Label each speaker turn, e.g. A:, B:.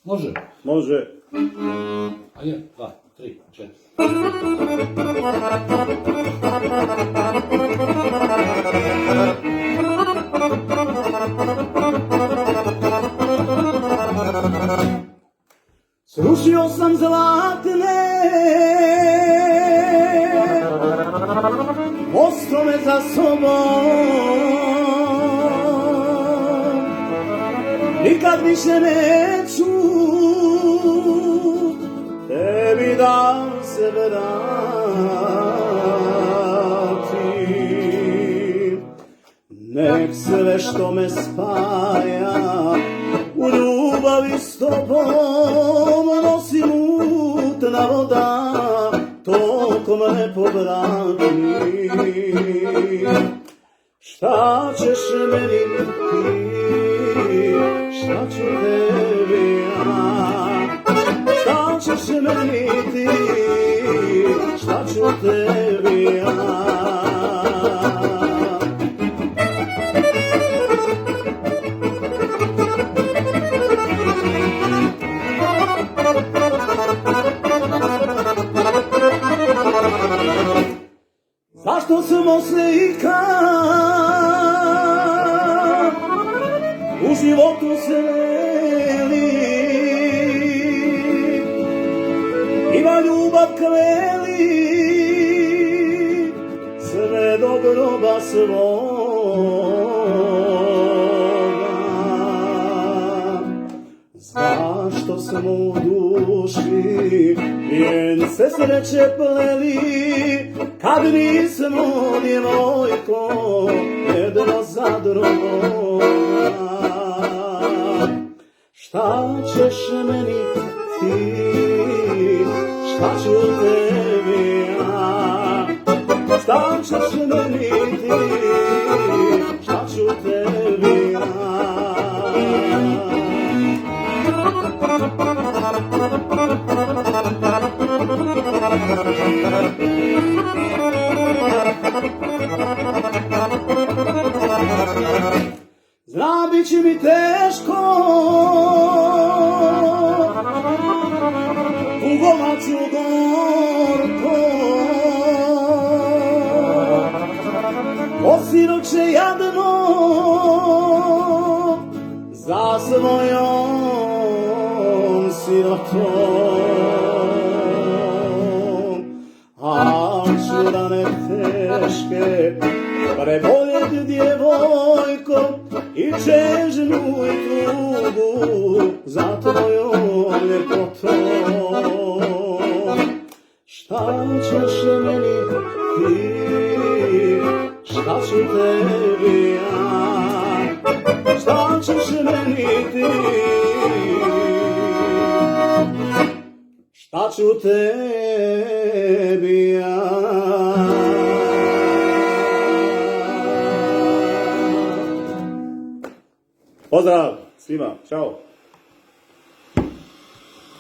A: Može.
B: Može.
A: Ajde, 2, 3, 4.
B: Srušio sam zlatne mostove za sobom, nikad više neću tebi da se vratim. Nek sve što me spaja u ljubavi s tobom nosi mutna voda, tokom ne povrati. Šta ćeš meni ti, šta ću tebi ja? Šta ćeš meni ti, šta ću tebi ja? Zašto smo se ikad u životu sreli, ima ljubav kveli sve do groba svoga. Zašto smo u duši vijence sreće pleli, kad nismo, djevojko, jedno za drugoga? Šta ćeš meni ti, šta ću tebi ja? Šta ćeš meni ti, šta ću tebi ja? Znam, bit će mi teško, tugoma ću gorko, osiroče jadno za svojom sirotom. A ću dane teške preboljet, djevojko, i čežnju i tugu za tvojom ljepotom. Šta ćeš meni ti, šta ću tebi ja? Šta ćeš meni ti, šta ću tebi ja? Pozdrav svima, čao!